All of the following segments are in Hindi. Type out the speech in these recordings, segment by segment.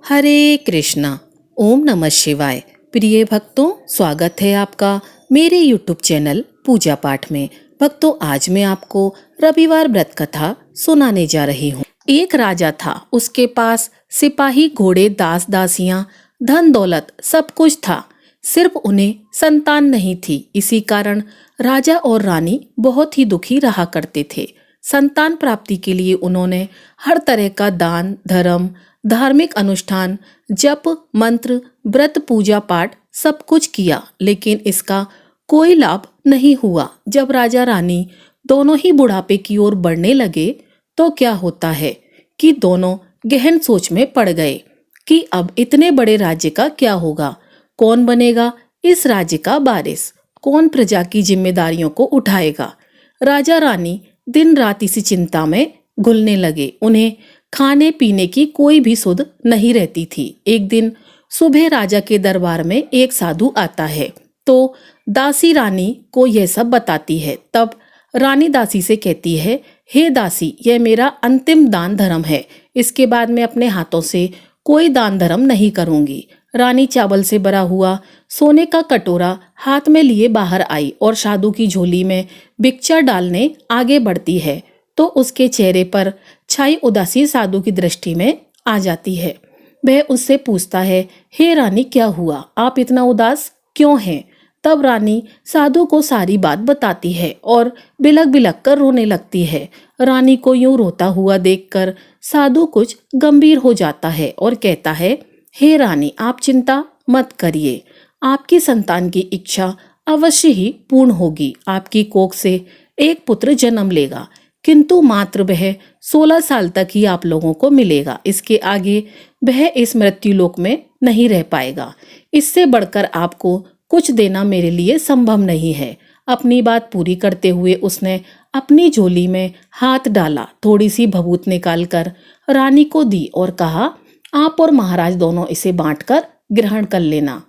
हरे कृष्णा। ओम नमः शिवाय। प्रिय भक्तों, स्वागत है आपका मेरे YouTube चैनल पूजा पाठ में। भक्तों, आज मैं आपको रविवार व्रत कथा सुनाने जा रही हूँ। एक राजा था, उसके पास सिपाही, घोड़े, दास दासियां, धन दौलत सब कुछ था, सिर्फ उन्हें संतान नहीं थी। इसी कारण राजा और रानी बहुत ही दुखी रहा करते थे। संतान प्राप्ति के लिए उन्होंने हर तरह का दान, धर्म, धार्मिक अनुष्ठान, जप, मंत्र, व्रत, पूजा पाठ सब कुछ किया, लेकिन इसका कोई लाभ नहीं हुआ। जब राजा रानी दोनों ही बुढ़ापे की ओर बढ़ने लगे तो क्या होता है कि दोनों गहन सोच में पड़ गए कि अब इतने बड़े राज्य का क्या होगा, कौन बनेगा इस राज्य का वारिस, कौन प्रजा की जिम्मेदारियों को उठाएगा। राजा रानी दिन रात इसी चिंता में घुलने लगे। उन्हें खाने पीने की कोई भी सुध नहीं रहती थी। एक दिन सुबह राजा के दरबार में एक साधु आता है तो दासी रानी को यह सब बताती है। तब रानी दासी से कहती है, हे दासी, यह मेरा अंतिम दान धर्म है, इसके बाद मैं अपने हाथों से कोई दान धर्म नहीं करूंगी। रानी चावल से भरा हुआ सोने का कटोरा हाथ में लिए बाहर आई और साधु की झोली में भिक्षा डालने आगे बढ़ती है तो उसके चेहरे पर छाई उदासी साधु की दृष्टि में आ जाती है। वह उससे पूछता है, हे रानी, क्या हुआ, आप इतना उदास क्यों हैं? तब रानी साधु को सारी बात बताती है और बिलख बिलख कर रोने लगती है। रानी को यूं रोता हुआ देखकर साधु कुछ गंभीर हो जाता है और कहता है, हे रानी, आप चिंता मत करिए, आपकी संतान की इच्छा अवश्य ही पूर्ण होगी। आपकी कोख से एक पुत्र जन्म लेगा, किंतु मात्र वह 16 साल तक ही आप लोगों को मिलेगा। इसके आगे वह इस मृत्यु लोक में नहीं रह पाएगा। इससे बढ़कर आपको कुछ देना मेरे लिए संभव नहीं है। अपनी बात पूरी करते हुए उसने अपनी झोली में हाथ डाला, थोड़ी सी भभूत निकालकर रानी को दी और कहा, आप और महाराज दोनों इसे बांटकर ग्रहण कर लेना,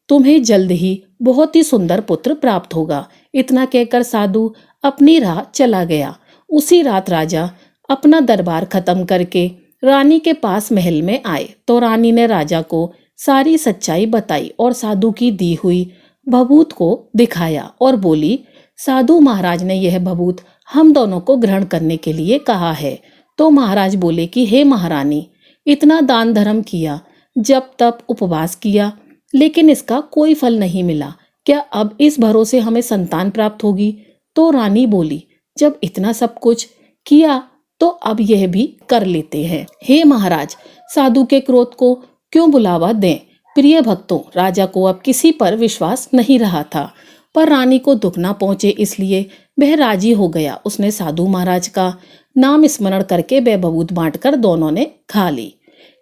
तुम्हें जल्द ही बहुत ही सुंदर पुत्र प्राप्त होगा। इतना कहकर साधु अपनी राह चला गया। उसी रात राजा अपना दरबार खत्म करके रानी के पास महल में आए तो रानी ने राजा को सारी सच्चाई बताई और साधु की दी हुई भभूत को दिखाया और बोली, साधु महाराज ने यह भभूत हम दोनों को ग्रहण करने के लिए कहा है। तो महाराज बोले कि हे महारानी, इतना दान धर्म किया, जब तप उपवास किया, लेकिन इसका कोई फल नहीं मिला, क्या अब इस भरोसे हमें संतान प्राप्त होगी? तो रानी बोली, जब इतना सब कुछ किया तो अब यह भी कर लेते हैं। हे महाराज, साधु के क्रोध को क्यों बुलावा दें? प्रिय भक्तों, राजा को अब किसी पर विश्वास नहीं रहा था, पर रानी को दुख ना पहुंचे इसलिए वह राजी हो गया। उसने साधु महाराज का नाम स्मरण करके वह भभूत बांटकर दोनों ने खा ली।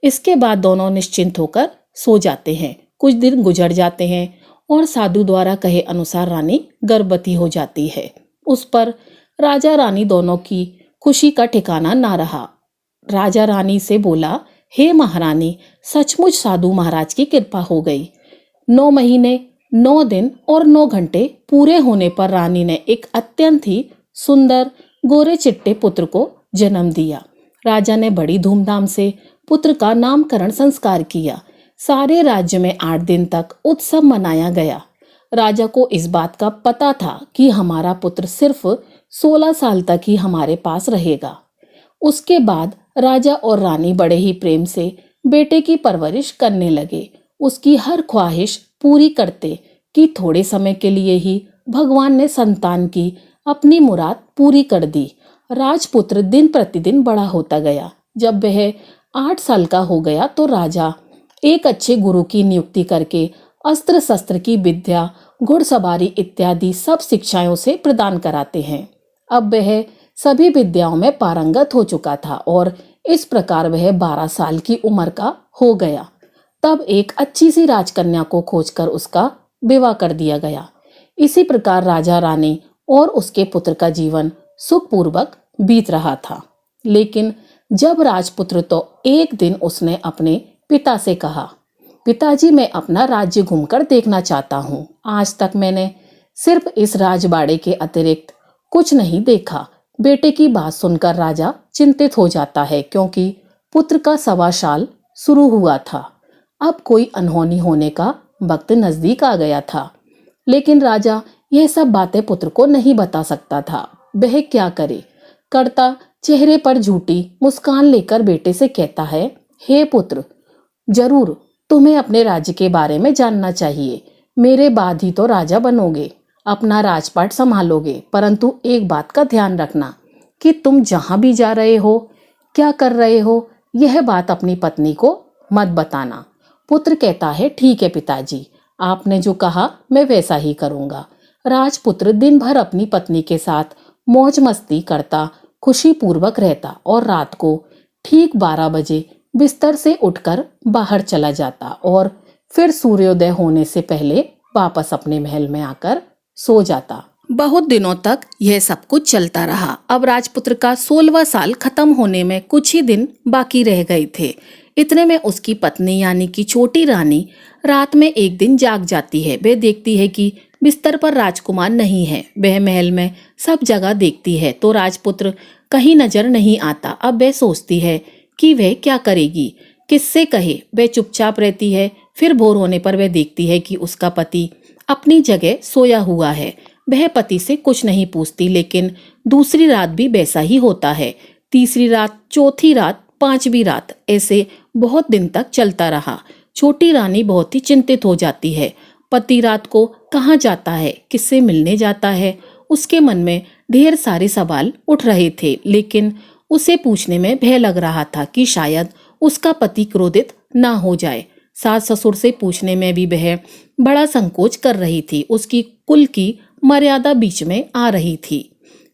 इसके बाद दोनों निश्चिंत होकर सो जाते हैं। कुछ दिन गुजर जाते हैं और साधु द्वारा कहे अनुसार रानी गर्भवती हो जाती है। उस पर राजा रानी दोनों की खुशी का ठिकाना ना रहा। राजा रानी से बोला, हे महारानी, सचमुच साधु महाराज की कृपा हो गई। 9 महीने 9 दिन और 9 घंटे पूरे होने पर रानी ने एक अत्यंत ही सुंदर गोरे चिट्टे पुत्र को जन्म दिया। राजा ने बड़ी धूमधाम से पुत्र का नामकरण संस्कार किया। सारे राज्य में 8 दिन तक उत्सव मनाया गया। राजा को इस बात का पता था कि हमारा पुत्र सिर्फ 16 साल तक ही हमारे पास रहेगा। उसके बाद राजा और रानी बड़े ही प्रेम से बेटे की परवरिश करने लगे, उसकी हर ख्वाहिश पूरी करते कि थोड़े समय के लिए ही भगवान ने संतान की अपनी मुराद पूरी कर दी। राजपुत्र दिन प्रतिदिन बड़ा होता गया। जब वह 8 साल का हो गया तो राजा एक अच्छे गुरु की नियुक्ति करके अस्त्र शस्त्र की विद्या, घुड़सवारी इत्यादि सब शिक्षाओं से प्रदान कराते हैं। अब वह सभी विद्याओं में पारंगत हो चुका था और इस प्रकार वह 12 साल की उम्र का हो गया। तब एक अच्छी सी राजकन्या को खोजकर उसका विवाह कर दिया गया। इसी प्रकार राजा रानी और उसके पुत्र का जीवन सुखपूर्वक बीत रहा था। लेकिन जब राजपुत्र तो एक दिन उसने अपने पिता से कहा, पिताजी, मैं अपना राज्य घूमकर देखना चाहता हूँ। आज तक मैंने सिर्फ इस राजबाड़े के अतिरिक्त कुछ नहीं देखा। बेटे की बात सुनकर राजा चिंतित हो जाता है, क्योंकि पुत्र का 1.25 साल शुरू हुआ था। अब कोई अनहोनी होने का वक्त नजदीक आ गया था, लेकिन राजा यह सब बातें पुत्र को नहीं बता सकता था। वह क्या करे। करता चेहरे पर झूठी मुस्कान लेकर बेटे से कहता है, हे पुत्र, जरूर तुम्हें अपने राज्य के बारे में जानना चाहिए। मेरे बाद ही तो राजा बनोगे, अपना राजपाट संभालोगे, परंतु एक बात का ध्यान रखना कि तुम जहां भी जा रहे हो, क्या कर रहे हो, यह बात अपनी पत्नी को मत बताना। पुत्र कहता है, ठीक है पिताजी, आपने जो कहा मैं वैसा ही करूंगा। राजपुत्र दिन भर अपनी पत्नी के साथ मौज मस्ती करता, खुशी पूर्वक रहता और रात को ठीक 12 बजे बिस्तर से उठकर बाहर चला जाता और फिर सूर्योदय होने से पहले वापस अपने महल में आकर सो जाता। बहुत दिनों तक यह सब कुछ चलता रहा। अब राजपुत्र का 16वां साल खत्म होने में कुछ ही दिन बाकी रह गए थे। इतने में उसकी पत्नी यानी कि छोटी रानी रात में एक दिन जाग जाती है। वह देखती है कि बिस्तर पर राजकुमार नहीं है। वह महल में सब जगह देखती है तो राजपुत्र कहीं नजर नहीं आता। अब वह सोचती है कि वह क्या करेगी, किससे कहे। वह चुपचाप रहती है। फिर भोर होने पर वह देखती है कि उसका पति अपनी जगह सोया हुआ है। वह पति से कुछ नहीं पूछती, लेकिन दूसरी रात भी वैसा ही होता है। तीसरी रात, चौथी रात, 5वीं रात, ऐसे बहुत दिन तक चलता रहा। छोटी रानी बहुत ही चिंतित हो जाती है। पति रात को कहाँ जाता है, किससे मिलने जाता है, उसके मन में ढेर सारे सवाल उठ रहे थे, लेकिन उसे पूछने में भय लग रहा था कि शायद उसका पति क्रोधित ना हो जाए। सास ससुर से पूछने में भी वह बड़ा संकोच कर रही थी। उसकी कुल की मर्यादा बीच में आ रही थी।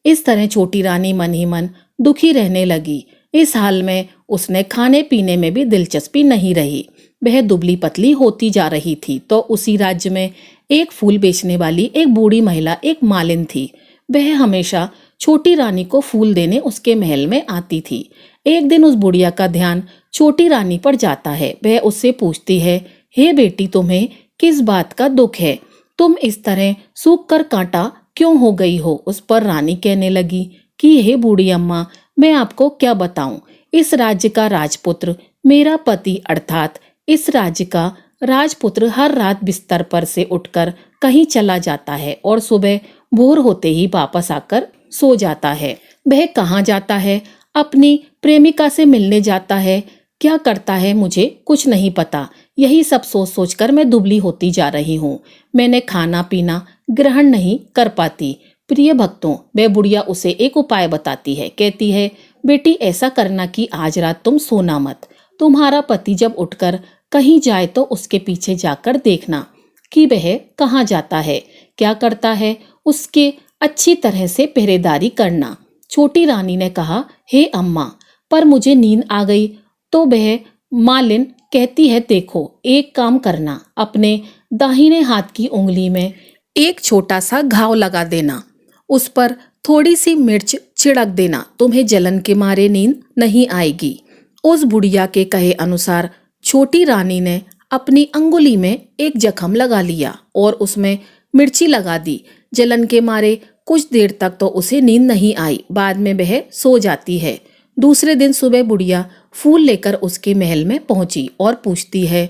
इस तरह छोटी रानी मन ही मन दुखी रहने लगी। इस हाल में उसने खाने पीने में भी दिलचस्पी नहीं रही। वह दुबली पतली होती जा रही थी। तो उसी राज्य में एक फूल बेचने वाली एक बूढ़ी महिला, एक मालिन थी। वह हमेशा छोटी रानी को फूल देने उसके महल में आती थी। एक दिन उस बुढ़िया का ध्यान छोटी रानी पर जाता है। वह उससे पूछती है, हे बेटी, तुम्हें किस बात का दुख है? तुम इस तरह सूख कर कांटा क्यों हो गई हो? उस पर रानी कहने लगी कि हे बूढ़ी अम्मा, मैं आपको क्या बताऊं। इस राज्य का राजपुत्र मेरा पति अर्थात इस राज्य का राजपुत्र हर रात बिस्तर पर से उठकर कहीं चला जाता है और सुबह भोर होते ही वापस आकर सो जाता है। वह कहाँ जाता है? अपनी प्रेमिका से मिलने जाता है। क्या करता है मुझे कुछ नहीं पता। यही सब सोच सोचकर मैं दुबली होती जा रही हूँ। मैंने खाना पीना ग्रहण नहीं कर पाती। प्रिय भक्तों, वह बुढ़िया उसे एक उपाय बताती है। कहती है, बेटी ऐसा करना कि आज रात तुम सोना मत। तुम्हारा पति जब उठकर कहीं जाए तो उसके पीछे जाकर देखना कि वह कहाँ जाता है, क्या करता है। उसके अच्छी तरह से पहरेदारी करना। छोटी रानी ने कहा, हे अम्मा, पर मुझे नींद आ गई। तो वह मालिन कहती है, देखो एक काम करना, अपने दाहिने हाथ की उंगली में एक छोटा सा घाव लगा देना, उस पर थोड़ी सी मिर्च छिड़क देना, तुम्हें जलन के मारे नींद नहीं आएगी। उस बुढ़िया के कहे अनुसार छोटी रानी ने अपनी अंगुली में एक जख्म लगा लिया और उसमें मिर्ची लगा दी। जलन के मारे कुछ देर तक तो उसे नींद नहीं आई। बाद में वह सो जाती है। दूसरे दिन सुबह बुढ़िया फूल लेकर उसके महल में पहुंची और पूछती है,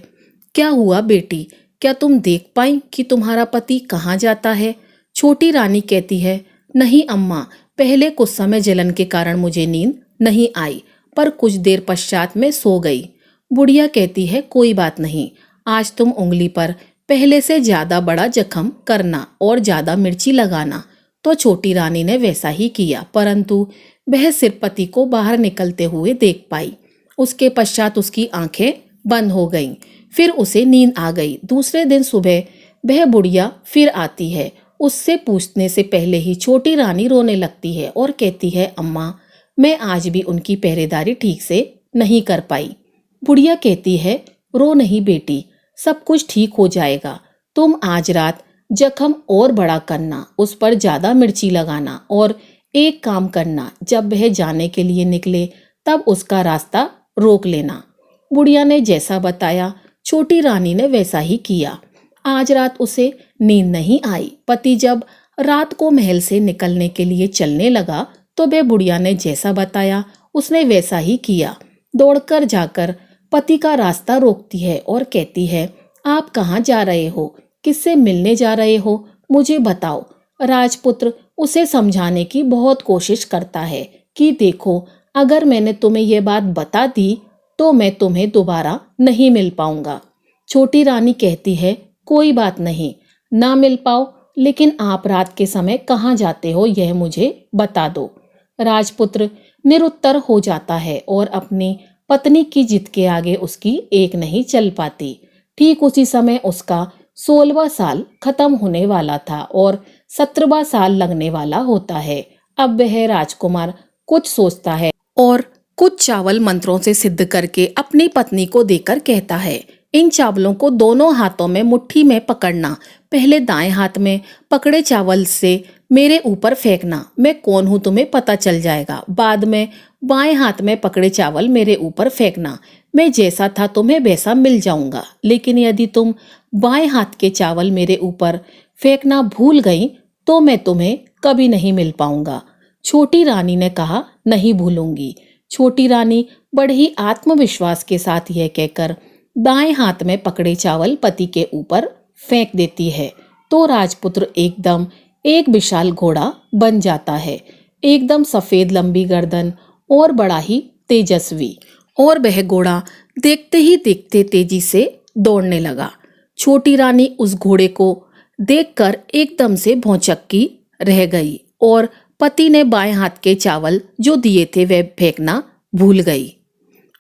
क्या हुआ बेटी, क्या तुम देख पाई कि तुम्हारा पति कहाँ जाता है? छोटी रानी कहती है, नहीं अम्मा, पहले कुछ समय जलन के कारण मुझे नींद नहीं आई, पर कुछ देर पश्चात मैं सो गई। बुढ़िया कहती है, कोई बात नहीं, आज तुम उंगली पर पहले से ज्यादा बड़ा जख्म करना और ज्यादा मिर्ची लगाना। तो छोटी रानी ने वैसा ही किया, परंतु वह सिर्फ पति को बाहर निकलते हुए देख पाई। उसके पश्चात उसकी आंखें बंद हो गईं। फिर उसे नींद आ गई। दूसरे दिन सुबह वह बुढ़िया फिर आती है। उससे पूछने से पहले ही छोटी रानी रोने लगती है और कहती है, अम्मा, मैं आज भी उनकी पहरेदारी ठीक से नहीं कर पाई। बुढ़िया कहती है, रो नहीं बेटी, सब कुछ ठीक हो जाएगा। तुम आज रात जख्म और बड़ा करना, उस पर ज्यादा मिर्ची लगाना और एक काम करना, जब वह जाने के लिए निकले तब उसका रास्ता रोक लेना। बुढ़िया ने जैसा बताया छोटी रानी ने वैसा ही किया। आज रात उसे नींद नहीं आई। पति जब रात को महल से निकलने के लिए चलने लगा तो वह बुढ़िया ने जैसा बताया उसने वैसा ही किया। दौड़कर जाकर पति का रास्ता रोकती है और कहती है, आप कहाँ जा रहे हो, किससे मिलने जा रहे हो, मुझे बताओ। राजपुत्र उसे समझाने की बहुत कोशिश करता है कि देखो, अगर मैंने तुम्हें यह बात बता दी तो मैं तुम्हें दोबारा नहीं मिल पाऊंगा। छोटी रानी कहती है, कोई बात नहीं, ना मिल पाओ, लेकिन आप रात के समय कहाँ जाते हो यह मुझे बता दो। राजपुत्र निरुत्तर हो जाता है और अपनी पत्नी की जिद के आगे उसकी एक नहीं चल पाती। ठीक उसी समय उसका 16वां साल खत्म होने वाला था और 17वां साल लगने वाला होता है। अब वह राजकुमार कुछ सोचता है और कुछ चावल मंत्रों से सिद्ध करके अपनी पत्नी को देकर कहता है, इन चावलों को दोनों हाथों में मुट्ठी में पकड़ना, पहले दाएं हाथ में पकड़े चावल से मेरे ऊपर फेंकना, मैं कौन हूं तुम्हें पता चल जाएगा। बाद में बाएं हाथ में पकड़े चावल मेरे ऊपर फेंकना, मैं जैसा था तुम्हें वैसा मिल जाऊंगा। लेकिन यदि तुम बाएं हाथ के चावल मेरे ऊपर फेंकना भूल गई तो मैं तुम्हें कभी नहीं मिल पाऊंगा। छोटी रानी ने कहा, नहीं भूलूंगी। छोटी रानी बड़े ही आत्मविश्वास के साथ यह कहकर दाएं हाथ में पकड़े चावल पति के ऊपर फेंक देती है तो राजपुत्र एकदम एक विशाल घोड़ा बन जाता है, एकदम सफेद लंबी गर्दन और बड़ा ही तेजस्वी। और वह घोड़ा देखते ही देखते तेजी से दौड़ने लगा। छोटी रानी उस घोड़े को देखकर एकदम से भौचक्की रह गई और पति ने बाएं हाथ के चावल जो दिए थे वह फेंकना भूल गई।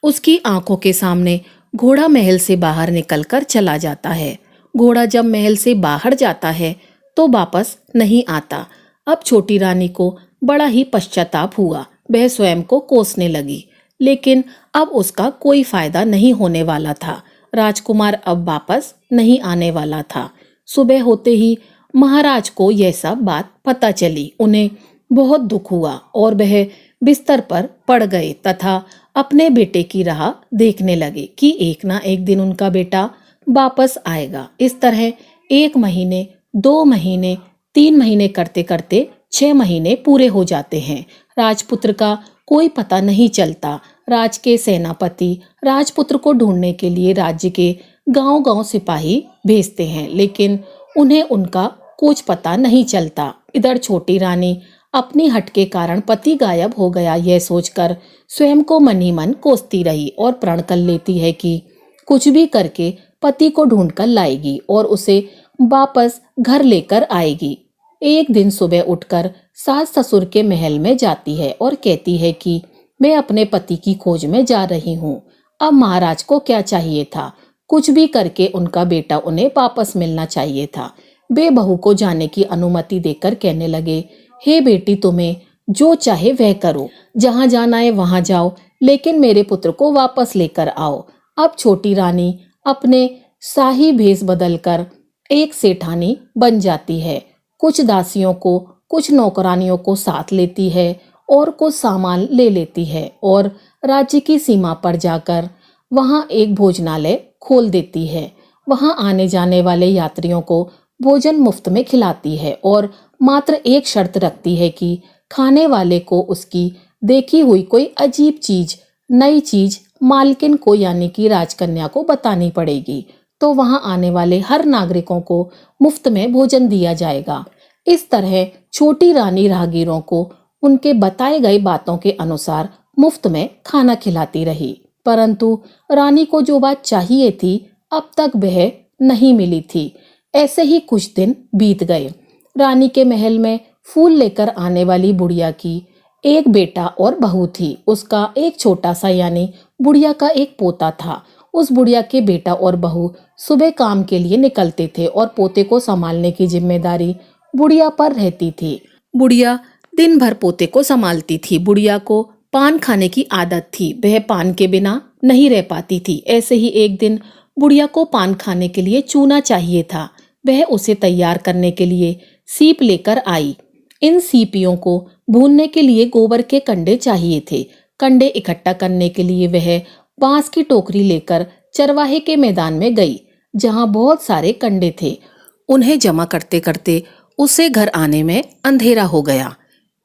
उसकी आंखों के सामने घोड़ा महल से बाहर निकलकर चला जाता है। घोड़ा जब महल से बाहर जाता है तो वापस नहीं आता। अब छोटी रानी को बड़ा ही पश्चाताप हुआ। वह स्वयं को कोसने लगी, लेकिन अब उसका कोई फायदा नहीं होने वाला था। राजकुमार अब वापस नहीं आने वाला था। सुबह होते ही महाराज को यह सब बात पता चली। उन्हें बहुत दुख हुआ और वह बिस्तर पर पड़ गए तथा अपने बेटे की राह देखने लगे कि एक ना एक दिन उनका बेटा वापस आएगा। इस तरह 1 महीने, 2 महीने, 3 महीने करते करते 6 महीने पूरे हो जाते हैं। राजपुत्र का कोई पता नहीं चलता। राज के सेनापति राजपुत्र को ढूंढने के लिए राज्य के गांव-गांव सिपाही भेजते हैं, लेकिन उन्हें उनका कुछ पता नहीं चलता। इधर छोटी रानी अपनी हट के कारण पति गायब हो गया यह सोचकर स्वयं को मन ही मन कोसती रही और प्रण कर लेती है कि कुछ भी करके पति को ढूंढ कर लाएगी और उसे वापस घर लेकर आएगी। एक दिन सुबह उठकर सास ससुर के महल में जाती है और कहती है कि मैं अपने पति की खोज में जा रही हूँ। अब महाराज को क्या चाहिए था, कुछ भी करके उनका बेटा उन्हें वापस मिलना चाहिए था। वे बहू को जाने की अनुमति देकर कहने लगे, हे बेटी, तुम्हें जो चाहे वह करो, जहां जाना है वहां जाओ, लेकिन मेरे पुत्र को वापस लेकर आओ। अब छोटी रानी अपने शाही भेष बदलकर एक सेठानी बन जाती है। कुछ दासियों को, कुछ नौकरानियों को साथ लेती है और कुछ सामान ले लेती है और राज्य की सीमा पर जाकर वहां एक भोजनालय खोल देती है। वहां आने जाने वाले यात्रियों को भोजन मुफ्त में खिलाती है और मात्र एक शर्त रखती है कि खाने वाले को उसकी देखी हुई कोई अजीब चीज, नई चीज मालकिन को यानी कि राजकन्या को बतानी पड़ेगी, तो वहां आने वाले हर नागरिकों को मुफ्त में भोजन दिया जाएगा। इस तरह छोटी रानी राहगीरों को उनके बताए गए बातों के अनुसार मुफ्त में खाना खिलाती रही, परंतु रानी को जो बात चाहिए थी अब तक वह नहीं मिली थी। ऐसे ही कुछ दिन बीत गए। रानी के महल में फूल लेकर आने वाली बुढ़िया की एक बेटा और बहू थी। उसका एक छोटा सा यानी बुढ़िया का एक पोता था। उस बुढ़िया के बेटा और बहू सुबह काम के लिए निकलते थे और पोते को संभालने की जिम्मेदारी बुढ़िया पर रहती थी। बुढ़िया दिन भर पोते को संभालती थी। बुढ़िया को पान खाने की आदत थी, वह पान के बिना नहीं रह पाती थी। ऐसे ही एक दिन बुढ़िया को पान खाने के लिए चूना चाहिए था। वह उसे तैयार करने के लिए सीप लेकर आई। इन सीपियों को भूनने के लिए गोबर के कंडे चाहिए थे। कंडे इकट्ठा करने के लिए वह बांस की टोकरी लेकर चरवाहे के मैदान में गई, जहां बहुत सारे कंडे थे। उन्हें जमा करते करते उसे घर आने में अंधेरा हो गया।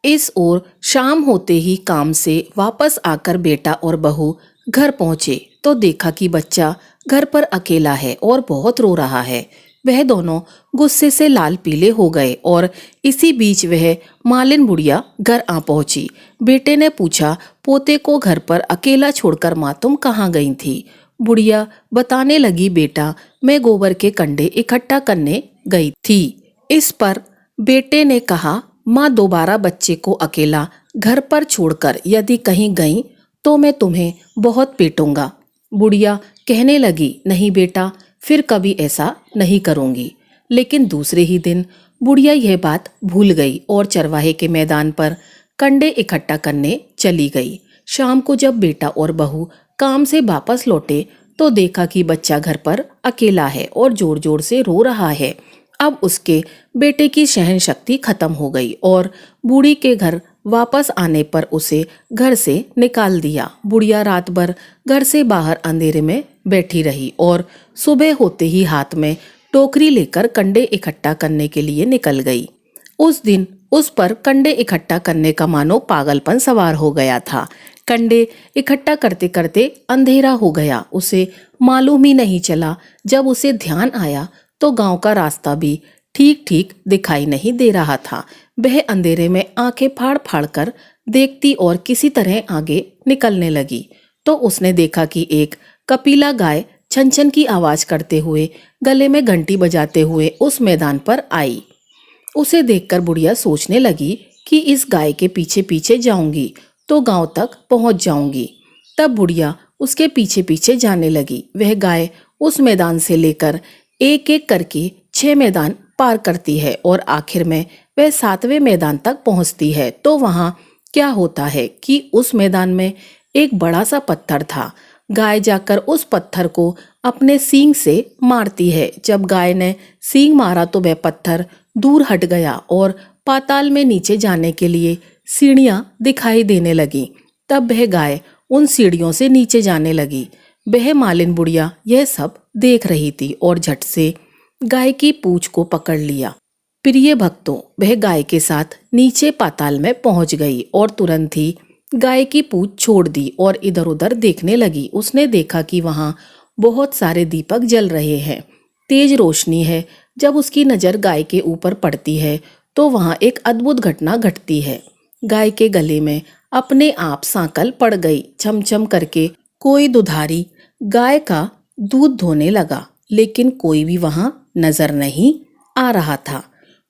इस ओर शाम होते ही काम से वापस आकर बेटा और बहू घर पहुंचे तो देखा कि बच्चा घर पर अकेला है और बहुत रो रहा है। वह दोनों गुस्से से लाल पीले हो गए और इसी बीच वह मालिन बुढ़िया घर आ पहुंची। बेटे ने पूछा, पोते को घर पर अकेला छोड़कर माँ तुम कहाँ गई थी? बुढ़िया बताने लगी, बेटा मैं गोबर के कंडे इकट्ठा करने गई थी। इस पर बेटे ने कहा, माँ दोबारा बच्चे को अकेला घर पर छोड़कर यदि कहीं गई तो मैं तुम्हें बहुत पीटूंगा। बुढ़िया कहने लगी, नहीं बेटा, फिर कभी ऐसा नहीं करूंगी। लेकिन दूसरे ही दिन बुढ़िया यह बात भूल गई और चरवाहे के मैदान पर कंडे इकट्ठा करने चली गई। शाम को जब बेटा और बहू काम से वापस लौटे तो देखा कि बच्चा घर पर अकेला है और जोर जोर से रो रहा है। अब उसके बेटे की सहन शक्ति खत्म हो गई और बूढ़ी के घर वापस आने पर उसे घर से निकाल दिया। बुढ़िया रात भर घर से बाहर अंधेरे में बैठी रही और सुबह होते ही हाथ में टोकरी लेकर कंडे इकट्ठा करने के लिए निकल गई। उस दिन उस पर कंडे इकट्ठा करने का मानो पागलपन सवार हो गया था। कंडे इकट्ठा करते करते अंधेरा हो गया। उसे मालूम ही नहीं चला। जब उसे ध्यान आया तो गांव का रास्ता भी ठीक ठीक दिखाई नहीं दे रहा था। वह अंधेरे में आंखें फाड़ फाड़ कर देखती और किसी तरह आगे निकलने लगी तो उसने देखा कि एक कपिला गाय छन छन की आवाज करते हुए गले में घंटी बजाते हुए उस मैदान पर आई। उसे देखकर बुढ़िया सोचने लगी कि इस गाय के पीछे पीछे जाऊंगी तो गांव तक पहुंच जाऊंगी। तब बुढ़िया उसके पीछे पीछे जाने लगी। वह गाय उस मैदान से लेकर एक एक करके 6 मैदान पार करती है और आखिर में वह 7वें मैदान तक पहुंचती है। तो वहां क्या होता है कि उस मैदान में एक बड़ा सा पत्थर था। गाय जाकर उस पत्थर को अपने सींग से मारती है। जब गाय ने सींग मारा तो वह पत्थर दूर हट गया और पाताल में नीचे जाने के लिए सीढ़ियां दिखाई देने लगी। तब वह गाय उन सीढ़ियों से नीचे जाने लगी। वह मालिन बुढ़िया यह सब देख रही थी और झट से गाय की पूंछ को पकड़ लिया। प्रिय भक्तों, वह गाय के साथ नीचे पाताल में पहुंच गई और तुरंत ही गाय की पूंछ छोड़ दी और इधर उधर देखने लगी। उसने देखा कि वहां बहुत सारे दीपक जल रहे हैं, तेज रोशनी है। जब उसकी नजर गाय के ऊपर पड़ती है तो वहां एक अद्भुत घटना घटती है। गाय के गले में अपने आप सांकल पड़ गई। छमछम करके कोई दुधारी गाय का दूध धोने लगा, लेकिन कोई भी वहां नजर नहीं आ रहा था।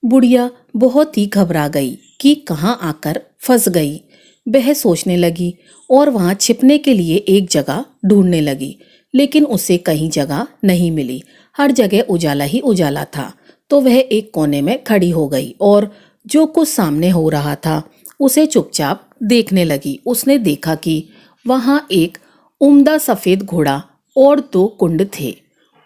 बुढ़िया बहुत ही घबरा गई कि कहाँ आकर फंस गई। वह सोचने लगी और वहां छिपने के लिए एक जगह ढूंढने लगी, लेकिन उसे कहीं जगह नहीं मिली। हर जगह उजाला ही उजाला था। तो वह एक कोने में खड़ी हो गई और जो कुछ सामने हो रहा था उसे चुपचाप देखने लगी। उसने देखा कि वहां एक उम्दा सफेद घोड़ा और 2 कुंड थे।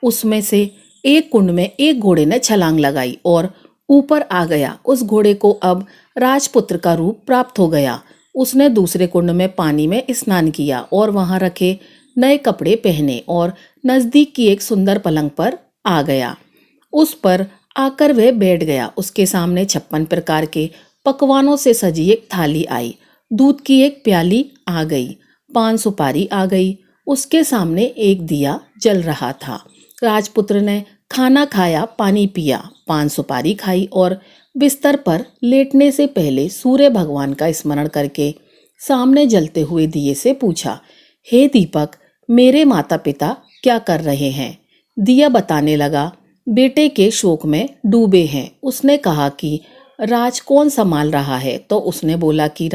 उसमें से एक कुंड में एक घोड़े ने छलांग लगाई और ऊपर आ गया। उस घोड़े को अब राजपुत्र का रूप प्राप्त हो गया। उसने दूसरे कुंड में पानी में स्नान किया और वहां रखे नए कपड़े पहने और नजदीक की एक सुंदर पलंग पर आ गया। उस पर आकर वह बैठ गया। उसके सामने 56 प्रकार के पकवानों से सजी एक थाली आई। दूध की एक प्याली आ गई, पान सुपारी आ गई। उसके सामने एक दिया जल रहा था। राजपुत्र ने खाना खाया, पानी पिया, पान सुपारी खाई और बिस्तर पर लेटने से पहले सूर्य भगवान का स्मरण करके सामने जलते हुए दिए से पूछा, हे दीपक, मेरे माता पिता क्या कर रहे हैं? दिया बताने लगा, बेटे के शोक में डूबे हैं। उसने कहा कि राज कौन संभाल रहा है? तो उसने बोला कि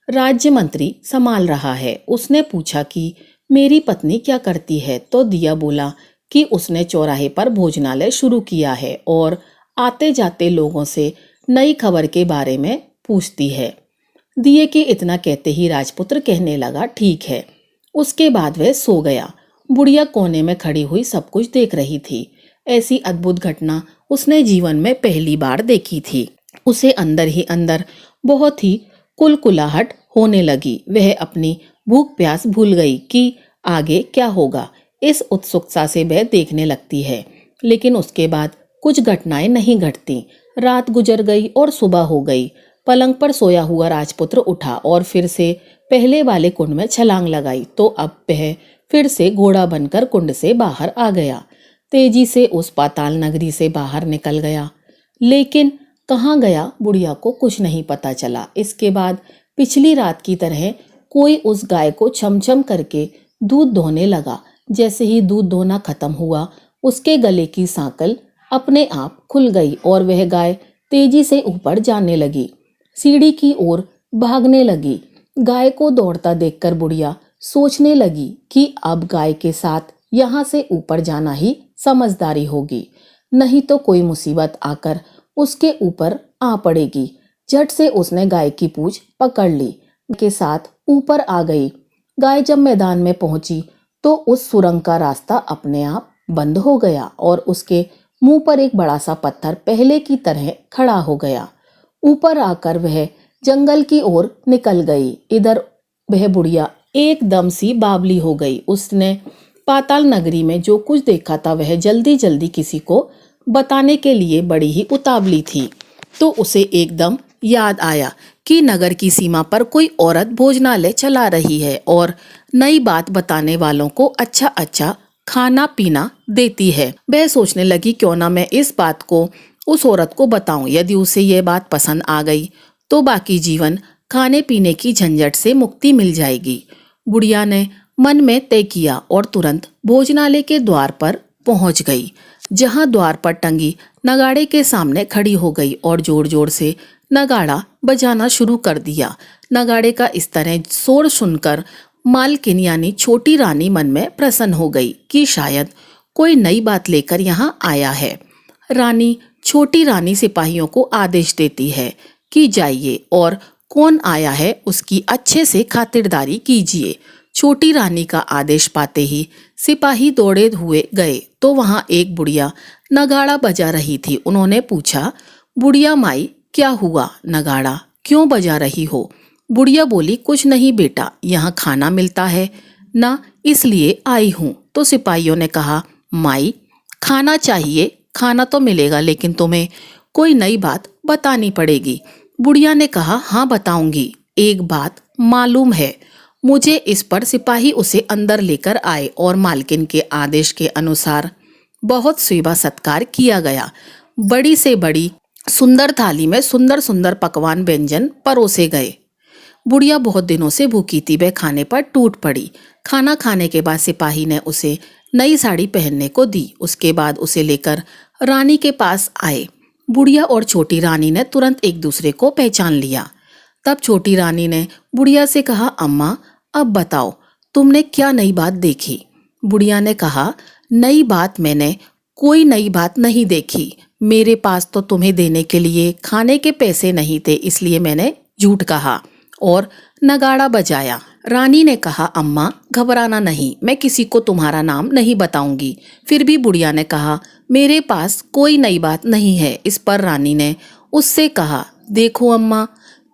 राज्य मंत्री संभाल रहा है। उसने पूछा कि मेरी पत्नी क्या करती है? तो दिया बोला कि उसने चौराहे पर भोजनालय शुरू किया है और आते जाते लोगों से नई खबर के बारे में पूछती है। दिए के इतना कहते ही राजपुत्र कहने लगा, ठीक है। उसके बाद वह सो गया। बुढ़िया कोने में खड़ी हुई सब कुछ देख रही थी। ऐसी अद्भुत घटना उसने जीवन में पहली बार देखी थी। उसे अंदर ही अंदर बहुत ही कुलकुलाहट होने लगी। वह अपनी भूख प्यास भूल गई कि आगे क्या होगा। इस उत्सुकता से वह देखने लगती है, लेकिन उसके बाद कुछ घटनाएं नहीं घटती। रात गुजर गई और सुबह हो गई। पलंग पर सोया हुआ राजपुत्र उठा और फिर से पहले वाले कुंड में छलांग लगाई। तो अब वह फिर से घोड़ा बनकर कुंड से बाहर आ गया। तेजी से उस पाताल नगरी से बाहर निकल गया, लेकिन कहाँ गया बुढ़िया को कुछ नहीं पता चला। इसके बाद पिछली रात की तरह कोई उस गाय को छमछम करके दूध दोहने लगा। जैसे ही दूध दोहना खत्म हुआ, उसके गले की सांकल अपने आप खुल गई और वह गाय तेजी से ऊपर जाने लगी, सीढ़ी की ओर भागने लगी। गाय को दौड़ता देखकर बुढ़िया सोचने लगी कि अब गाय के साथ यहाँ से ऊपर जाना ही समझदारी होगी, नहीं तो कोई मुसीबत आकर उसके ऊपर आ पड़ेगी। झट से उसने गाय की पूंछ पकड़ ली, के साथ ऊपर आ गई। गाय जब मैदान में पहुंची तो उस सुरंग का रास्ता अपने आप बंद हो गया और उसके मुंह पर एक बड़ा सा पत्थर पहले की तरह खड़ा हो गया। ऊपर आकर वह जंगल की ओर निकल गई। इधर वह बुढ़िया एकदम सी बावली हो गई। उसने पाताल नगरी में जो कुछ देखा था वह जल्दी जल्दी किसी को बताने के लिए बड़ी ही उतावली थी। तो उसे एकदम याद आया कि नगर की सीमा पर कोई औरत भोजनालय चला रही है और नई बात बताने वालों को अच्छा अच्छा खाना पीना देती है। वह सोचने लगी क्यों ना मैं इस बात को उस औरत को बताऊं। यदि उसे यह बात पसंद आ गई तो बाकी जीवन खाने पीने की झंझट से मुक्ति मिल जाएगी। बुढ़िया ने मन में तय किया और तुरंत भोजनालय के द्वार पर पहुंच गई, जहां द्वार पर टंगी नगाड़े के सामने खड़ी हो गई और जोर जोर से नगाड़ा बजाना शुरू कर दिया। नगाड़े का इस तरह शोर सुनकर मालकिन यानी छोटी रानी मन में प्रसन्न हो गई कि शायद कोई नई बात लेकर यहाँ आया है। रानी छोटी रानी सिपाहियों को आदेश देती है कि जाइए और कौन आया है उसकी अच्छे से खातिरदारी कीजिए। छोटी रानी का आदेश पाते ही सिपाही दौड़े हुए गए तो वहां एक बुढ़िया नगाड़ा बजा रही थी। उन्होंने पूछा, बुढ़िया माई क्या हुआ, नगाड़ा क्यों बजा रही हो? बुढ़िया बोली, कुछ नहीं बेटा, यहाँ खाना मिलता है ना, इसलिए आई हूँ। तो सिपाहियों ने कहा, माई खाना चाहिए, खाना तो मिलेगा लेकिन तुम्हें कोई नई बात बतानी पड़ेगी। बुढ़िया ने कहा, हाँ बताऊंगी। एक बात मालूम है मुझे। इस पर सिपाही उसे अंदर लेकर आए और मालकिन के आदेश के अनुसार बहुत सेवा सत्कार किया गया। बड़ी से बड़ी सुंदर थाली में सुंदर सुंदर पकवान व्यंजन परोसे गए। बुढ़िया बहुत दिनों से भूखी थी, वह खाने पर टूट पड़ी। खाना खाने के बाद सिपाही ने उसे नई साड़ी पहनने को दी। उसके बाद उसे लेकर रानी के पास आए। बुढ़िया और छोटी रानी ने तुरंत एक दूसरे को पहचान लिया। तब छोटी रानी ने बुढ़िया से कहा, अम्मा अब बताओ तुमने क्या नई बात देखी? बुढ़िया ने कहा, नई बात मैंने कोई नई बात नहीं देखी। मेरे पास तो तुम्हें देने के लिए खाने के पैसे नहीं थे, इसलिए मैंने झूठ कहा और नगाड़ा बजाया। रानी ने कहा, अम्मा घबराना नहीं, मैं किसी को तुम्हारा नाम नहीं बताऊंगी। फिर भी बुढ़िया ने कहा, मेरे पास कोई नई बात नहीं है। इस पर रानी ने उससे कहा, देखो अम्मा,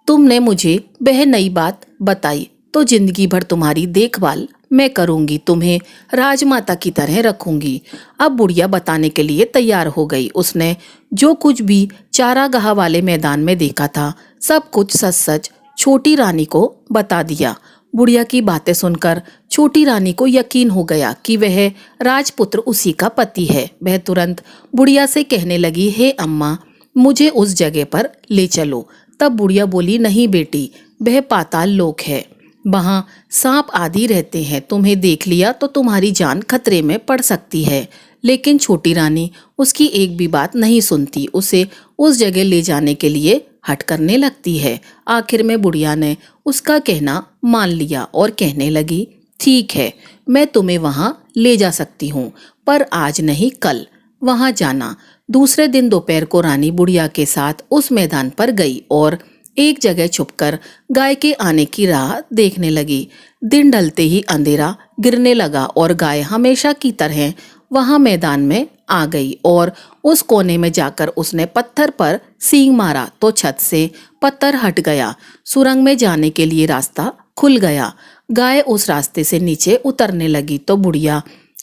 तुमने मुझे वह नई बात बताई तो जिंदगी भर तुम्हारी देखभाल मैं करूंगी, तुम्हें राजमाता की तरह रखूंगी। अब बुढ़िया बताने के लिए तैयार हो गई। उसने जो कुछ भी चारागाह वाले मैदान में देखा था सब कुछ सच सच छोटी रानी को बता दिया। बुढ़िया की बातें सुनकर छोटी रानी को यकीन हो गया कि वह राजपुत्र उसी का पति है। वह तुरंत बुढ़िया से कहने लगी, हे अम्मा मुझे उस जगह पर ले चलो। तब बुढ़िया बोली, नहीं बेटी, वह पाताल लोक है, वहाँ सांप आदि रहते हैं, तुम्हें देख लिया तो तुम्हारी जान खतरे में पड़ सकती है। लेकिन छोटी रानी उसकी एक भी बात नहीं सुनती, उसे उस जगह ले जाने के लिए हट करने लगती है। आखिर में बुढ़िया ने उसका कहना मान लिया और कहने लगी, ठीक है, मैं तुम्हें वहाँ ले जा सकती हूँ, पर आज नहीं कल वहाँ जाना। दूसरे दिन दोपहर को रानी बुढ़िया के साथ उस मैदान पर गई और एक जगह छुपकर गाय के आने की राह देखने लगी। दिन ढलते ही अंधेरा गिरने लगा और गाय हमेशा की तरह वहां मैदान में आ गई और उस कोने में जाकर उसने पत्थर पर सींग मारा तो छत से पत्थर हट गया। सुरंग में जाने के लिए रास्ता खुल गया। गाय उस रास्ते से नीचे उतरने लगी तो बुढ़िया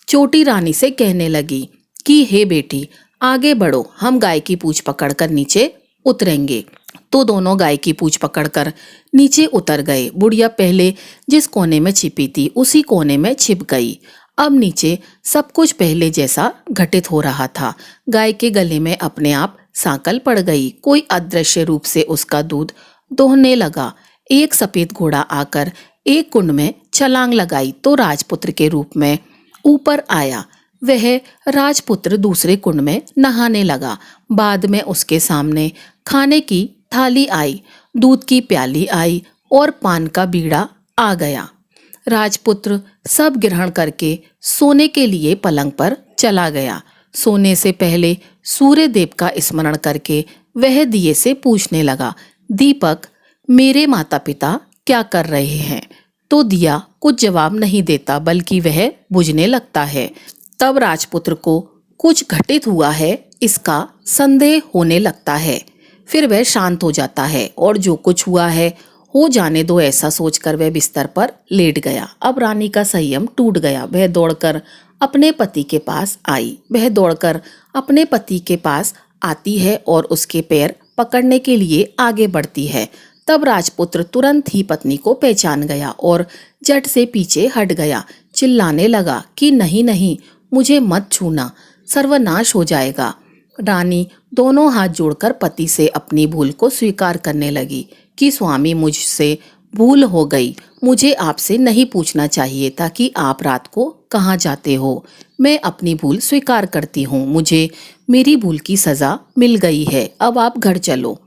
छोटी रानी से कहने लगी कि हे बेटी, आगे बढ़ो, हम गाय की पूंछ पकड़कर नीचे उतरेंगे। तो दोनों गाय की पूंछ पकड़कर नीचे उतर गए। बुढ़िया पहले जिस कोने में छिपी थी उसी कोने में छिप गई। अब नीचे सब कुछ पहले जैसा घटित हो रहा था। गाय के गले में अपने आप सांकल पड़ गई। कोई अदृश्य रूप से उसका दूध दोहने लगा। एक सफेद घोड़ा आकर एक कुंड में छलांग लगाई तो राजपुत्र के रूप में ऊपर आया। वह राजपुत्र दूसरे कुंड में नहाने लगा। बाद में उसके सामने खाने की थाली आई, दूध की प्याली आई और पान का बीड़ा आ गया। राजपुत्र सब ग्रहण करके सोने के लिए पलंग पर चला गया। सोने से पहले सूर्य देव का स्मरण करके वह दिए से पूछने लगा, दीपक, मेरे माता पिता क्या कर रहे हैं? तो दिया कुछ जवाब नहीं देता बल्कि वह बुझने लगता है। तब राजपुत्र को कुछ घटित हुआ है इसका संदेह होने लगता है। फिर वह शांत हो जाता है और जो कुछ हुआ है हो जाने दो ऐसा सोचकर वह बिस्तर पर लेट गया। अब रानी का संयम टूट गया। वह दौड़कर अपने पति के पास आई। वह दौड़कर अपने पति के पास आती है और उसके पैर पकड़ने के लिए आगे बढ़ती है। तब राजपुत्र तुरंत ही पत्नी को पहचान गया और झट से पीछे हट गया। चिल्लाने लगा कि नहीं नहीं, मुझे मत छूना, सर्वनाश हो जाएगा। रानी दोनों हाथ जोड़कर पति से अपनी भूल को स्वीकार करने लगी कि स्वामी, मुझसे भूल हो गई। मुझे आपसे नहीं पूछना चाहिए था कि आप रात को कहाँ जाते हो। मैं अपनी भूल स्वीकार करती हूँ। मुझे मेरी भूल की सजा मिल गई है। अब आप घर चलो।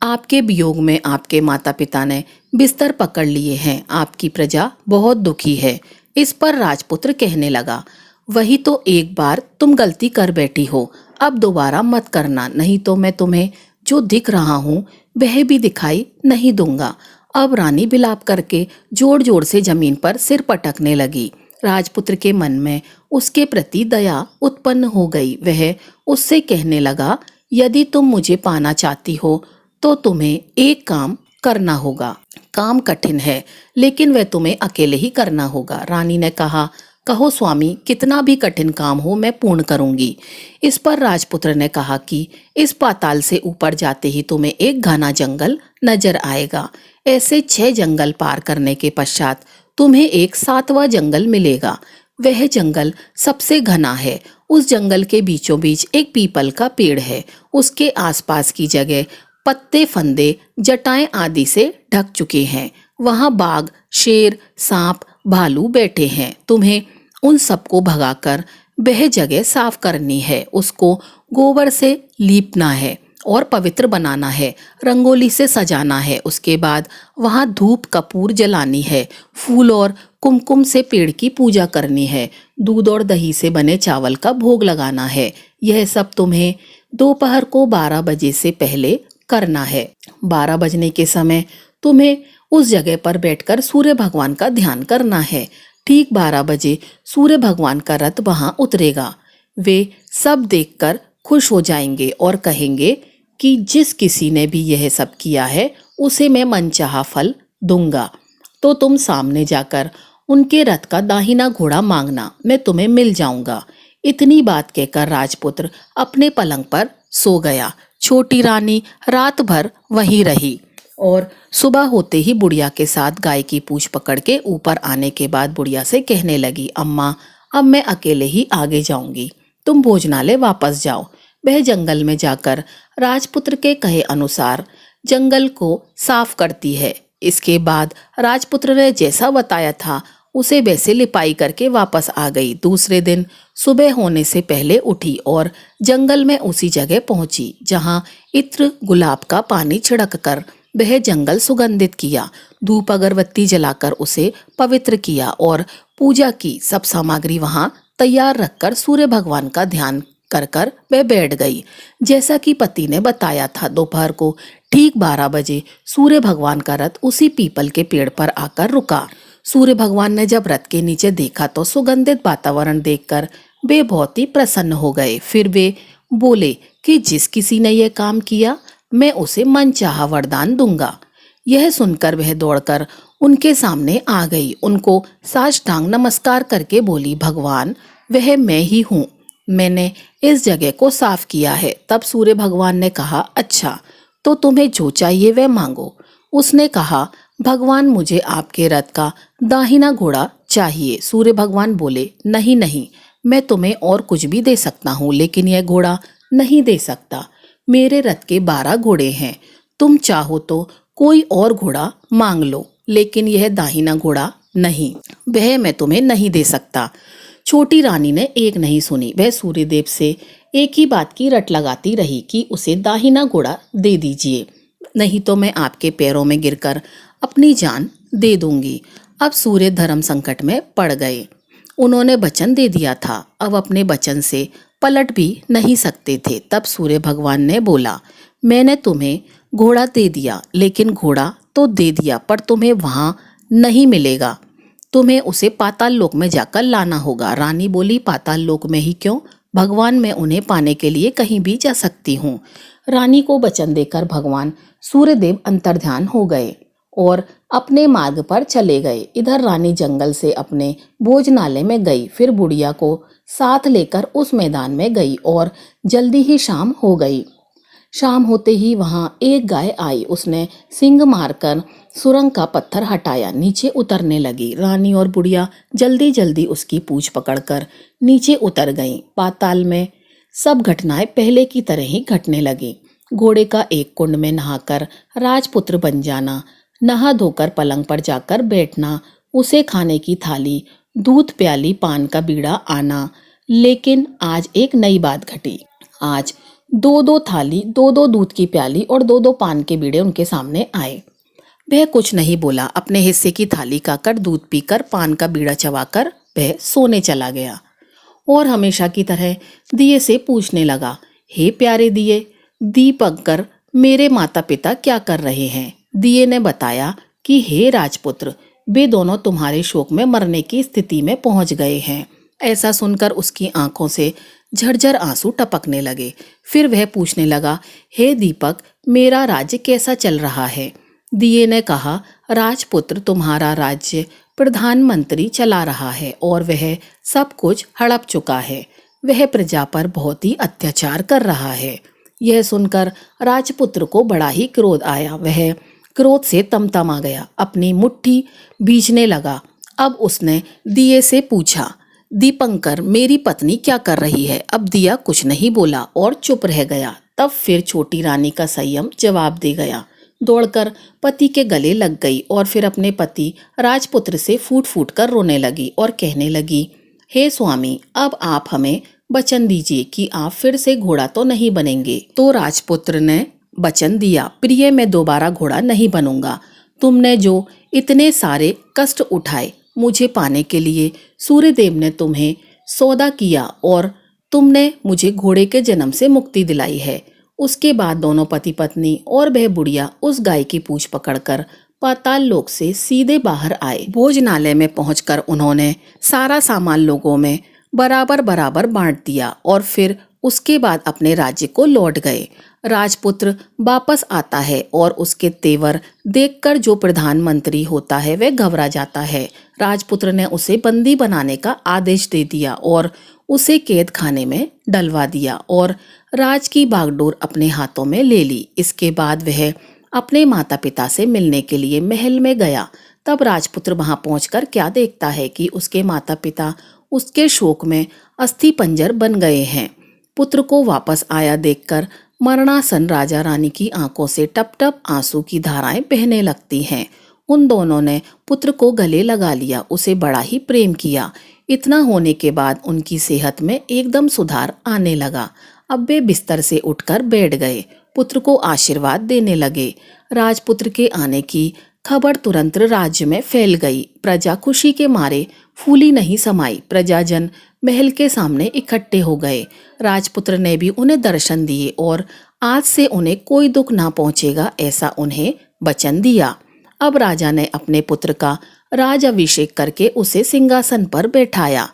आपके वियोग में आपके माता पिता ने बिस्तर पकड़ लिए हैं। आपकी प्रजा बहुत दुखी है। इस पर राजपुत्र कहने लगा, वही तो एक बार तुम गलती कर बैठी हो, अब दोबारा मत करना, नहीं तो मैं तुम्हें जो दिख रहा हूँ वह भी दिखाई नहीं दूंगा। अब रानी बिलाप करके जोर जोर से जमीन पर सिर पटकने लगी। राजपुत्र के मन में उसके प्रति दया उत्पन्न हो गई। वह उससे कहने लगा, यदि तुम मुझे पाना चाहती हो तो तुम्हें एक काम करना होगा। काम कठिन है लेकिन वह तुम्हें अकेले ही करना होगा। रानी ने कहा, कहो स्वामी, कितना भी कठिन काम हो मैं पूर्ण करूंगी। इस पर राजपुत्र ने कहा कि इस पाताल से ऊपर जाते ही तुम्हें एक घना जंगल नजर आएगा। ऐसे 6 जंगल पार करने के पश्चात तुम्हें एक 7वां जंगल मिलेगा। वह जंगल सबसे घना है। उस जंगल के बीचों बीच एक पीपल का पेड़ है। उसके आसपास की जगह पत्ते, फंदे, जटाएं आदि से ढक चुके हैं। वहां बाघ, शेर, सांप, भालू बैठे हैं। तुम्हें उन सबको भगाकर वह जगह साफ करनी है। उसको गोबर से लीपना है और पवित्र बनाना है। रंगोली से सजाना है। उसके बाद वहां धूप कपूर जलानी है। फूल और कुमकुम से पेड़ की पूजा करनी है। दूध और दही से बने चावल का भोग लगाना है। यह सब तुम्हें दोपहर को 12 बजे से पहले करना है। 12 बजने के समय तुम्हें उस जगह पर बैठकर सूर्य भगवान का ध्यान करना है। ठीक 12 बजे सूर्य भगवान का रथ वहां उतरेगा। वे सब देखकर खुश हो जाएंगे और कहेंगे कि जिस किसी ने भी यह सब किया है उसे मैं मनचाहा फल दूंगा। तो तुम सामने जाकर उनके रथ का दाहिना घोड़ा मांगना, मैं तुम्हें मिल जाऊंगा। इतनी बात कहकर राजपुत्र अपने पलंग पर सो गया। छोटी रानी रात भर वहीं रही और सुबह होते ही बुढ़िया के साथ गाय की पूंछ पकड़ के ऊपर आने के बाद बुढ़िया से कहने लगी, अम्मा, अब मैं अकेले ही आगे जाऊंगी, तुम भोजनालय वापस जाओ। वह जंगल में जाकर राजपुत्र के कहे अनुसार जंगल को साफ करती है। इसके बाद राजपुत्र ने जैसा बताया था उसे वैसे लिपाई करके वापस आ गई। दूसरे दिन सुबह होने से पहले उठी और जंगल में उसी जगह पहुंची जहां इत्र गुलाब का पानी छिड़क कर वह जंगल सुगंधित किया। धूप अगरबत्ती जलाकर उसे पवित्र किया और पूजा की। सब सामग्री वहां तैयार रखकर सूर्य भगवान का ध्यान कर कर वह बैठ गई। जैसा कि पति ने बताया था, दोपहर को ठीक 12 बजे सूर्य भगवान का रथ उसी पीपल के पेड़ पर आकर रुका। सूर्य भगवान ने जब रथ के नीचे देखा तो सुगंधित वातावरण देखकर वे बहुत ही प्रसन्न हो गए। फिर वे बोले कि जिस किसी ने यह काम किया मैं उसे मनचाहा वरदान दूंगा। यह सुनकर वह दौड़कर उनके सामने आ गई। उनको साष्टांग नमस्कार करके बोली, भगवान, वह मैं ही हूँ, मैंने इस जगह को साफ किया है। तब सूर्य भगवान ने कहा, अच्छा, तो तुम्हें जो चाहिए वह मांगो। उसने कहा, भगवान मुझे आपके रथ का दाहिना घोड़ा चाहिए। सूर्य भगवान बोले, नहीं नहीं, मैं तुम्हें और कुछ भी दे सकता हूँ, लेकिन यह घोड़ा नहीं दे सकता। मेरे रथ के 12 घोड़े हैं, तुम चाहो तो कोई और घोड़ा मांग लो, लेकिन यह दाहिना घोड़ा नहीं, वह मैं तुम्हें नहीं दे सकता। छोटी रानी ने एक नहीं सुनी। वह सूर्यदेव से एक ही बात की रट लगाती रही कि उसे दाहिना घोड़ा दे दीजिए, नहीं तो मैं आपके पैरों में गिरकर अपनी जान दे दूंगी। अब सूर्य धर्म संकट में पड़ गए। उन्होंने वचन दे दिया था, अब अपने वचन से पलट भी नहीं सकते थे। तब सूर्य भगवान ने बोला, मैंने तुम्हें घोड़ा दे दिया, लेकिन घोड़ा तो दे दिया, पर तुम्हें वहां नहीं मिलेगा। तुम्हें उसे पाताल लोक में जाकर लाना होगा। रानी बोली, पाताल लोक में ही क्यों भगवान, मैं उन्हें पाने के लिए कहीं भी जा सकती हूँ। रानी को वचन देकर भगवान सूर्यदेव अंतर्ध्यान हो गए और अपने मार्ग पर चले गए। इधर रानी जंगल से अपने भोजनालय में गई, फिर बुढ़िया को साथ लेकर उस मैदान में गई और जल्दी ही शाम हो गई। शाम होते ही वहां एक गाय आई। उसने सींग मारकर सुरंग का पत्थर हटाया, नीचे उतरने लगी। रानी और बुढ़िया जल्दी जल्दी उसकी पूंछ पकड़कर नीचे उतर गईं। पाताल में सब घटनाएं पहले की तरह ही घटने लगी। घोड़े का एक कुंड में नहाकर राजपुत्र बन जाना, नहा धोकर पलंग पर जाकर बैठना, उसे खाने की थाली, दूध प्याली, पान का बीड़ा आना। लेकिन आज एक नई बात घटी। आज दो दो थाली, दो दो दूध की प्याली और दो दो पान के बीड़े उनके सामने आए। वह कुछ नहीं बोला, अपने हिस्से की थाली खाकर, दूध पीकर, पान का बीड़ा चबाकर वह सोने चला गया और हमेशा की तरह दिए से पूछने लगा, हे प्यारे दिए, दीपक कर मेरे माता पिता क्या कर रहे हैं? दिए ने बताया कि हे राजपुत्र, वे दोनों तुम्हारे शोक में मरने की स्थिति में पहुंच गए हैं। ऐसा सुनकर उसकी आंखों से झरझर आंसू टपकने लगे। फिर वह पूछने लगा, हे दीपक, मेरा राज्य कैसा चल रहा है? दिए ने कहा, राजपुत्र, तुम्हारा राज्य प्रधानमंत्री चला रहा है और वह सब कुछ हड़प चुका है। वह प्रजा पर बहुत ही अत्याचार कर रहा है। यह सुनकर राजपुत्र को बड़ा ही क्रोध आया। वह क्रोध से तमतमा गया, अपनी मुट्ठी भींचने लगा। अब उसने दिए से पूछा, दीपंकर, मेरी पत्नी क्या कर रही है? अब दिया कुछ नहीं बोला और चुप रह गया। तब फिर छोटी रानी का संयम जवाब दे गया। दौड़कर पति के गले लग गई और फिर अपने पति राजपुत्र से फूट फूट कर रोने लगी और कहने लगी, हे स्वामी, अब आप हमें वचन दीजिए कि आप फिर से घोड़ा तो नहीं बनेंगे। तो राजपुत्र ने वचन दिया, प्रिय, मैं दोबारा घोड़ा नहीं बनूंगा। तुमने जो इतने सारे कष्ट उठाए मुझे पाने के लिए, सूर्यदेव ने तुम्हें सौदा किया और तुमने मुझे घोड़े के जन्म से मुक्ति दिलाई है। उसके बाद दोनों पति पत्नी और वह बुढ़िया उस गाय की पूंछ पकड़कर पाताल लोक से सीधे बाहर आए। भोजनालय में पहुंचकर उन्होंने सारा सामान लोगों में बराबर बराबर बांट दिया और फिर उसके बाद अपने राज्य को लौट गए। राजपुत्र वापस आता है और उसके तेवर देखकर जो प्रधानमंत्री होता है वह घबरा जाता है। राजपुत्र ने उसे बंदी बनाने का आदेश दे दिया और उसे कैद खाने में डलवा दिया और राज की बागडोर अपने हाथों में ले ली। इसके बाद वह अपने माता पिता से मिलने के लिए महल में गया। तब राजपुत्र वहां पहुंचकर क्या देखता है कि उसके माता पिता उसके शोक में अस्थि पंजर बन गए हैं। पुत्र को वापस आया देखकर मरणासन राजा रानी की आंखों से टप टप आंसू की धाराएं बहने लगती हैं। उन दोनों ने पुत्र को गले लगा लिया, उसे बड़ा ही प्रेम किया। इतना होने के बाद उनकी सेहत में एकदम सुधार आने लगा। अब वे बिस्तर से उठकर बैठ गए, पुत्र को आशीर्वाद देने लगे। राजपुत्र के आने की खबर तुरंत राज्य में फैल गई। प्रजा खुशी के मारे फूली नहीं समाई। प्रजाजन महल के सामने इकट्ठे हो गए। राजपुत्र ने भी उन्हें दर्शन दिए और आज से उन्हें कोई दुख ना पहुंचेगा, ऐसा उन्हें वचन दिया। अब राजा ने अपने पुत्र का राज अभिषेक करके उसे सिंहासन पर बैठाया,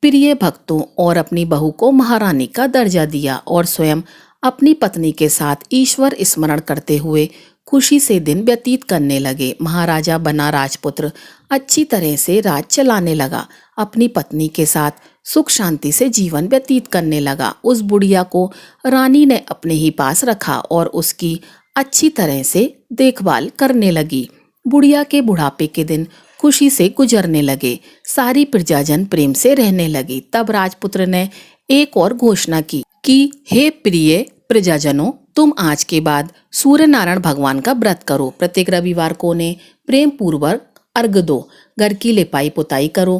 प्रिय भक्तों, और अपनी बहू को महारानी का दर्जा दिया और स्वयं अपनी पत्नी के साथ ईश्वर स्मरण करते हुए खुशी से दिन व्यतीत करने लगे। महाराजा बना राजपुत्र अच्छी तरह से राज चलाने लगा, अपनी पत्नी के साथ सुख शांति से जीवन व्यतीत करने लगा। उस बुढ़िया को रानी ने अपने ही पास रखा और उसकी अच्छी तरह से देखभाल करने लगी। बुढ़िया के बुढ़ापे के दिन खुशी से गुजरने लगे। सारी प्रजाजन प्रेम से रहने लगी। तब राजपुत्र ने एक और घोषणा की कि हे प्रिय प्रजाजनों, तुम आज के बाद सूर्य नारायण भगवान का व्रत करो। प्रत्येक रविवार को उन्हें प्रेम पूर्वक अर्घ दो, घर की लिपाई पुताई करो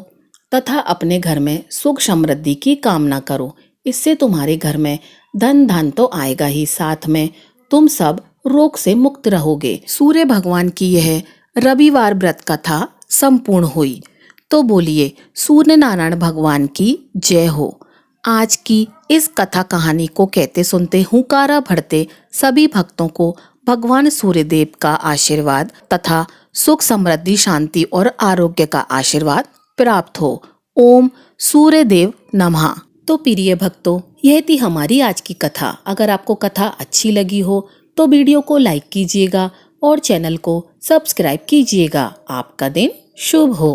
तथा अपने घर में सुख समृद्धि की कामना करो। इससे तुम्हारे घर में धन तो आएगा ही, साथ में तुम सब रोग से मुक्त रहोगे। सूर्य भगवान की यह रविवार व्रत कथा संपूर्ण हुई। तो बोलिए सूर्य नारायण भगवान की जय हो। आज की इस कथा कहानी को कहते सुनते हुंकारा भरते सभी भक्तों को भगवान सूर्यदेव का आशीर्वाद तथा सुख समृद्धि शांति और आरोग्य का आशीर्वाद प्राप्त हो। ओम सूर्यदेव नमः। तो प्रिय भक्तों, यह थी हमारी आज की कथा। अगर आपको कथा अच्छी लगी हो तो वीडियो को लाइक कीजिएगा और चैनल को सब्सक्राइब कीजिएगा। आपका दिन शुभ हो।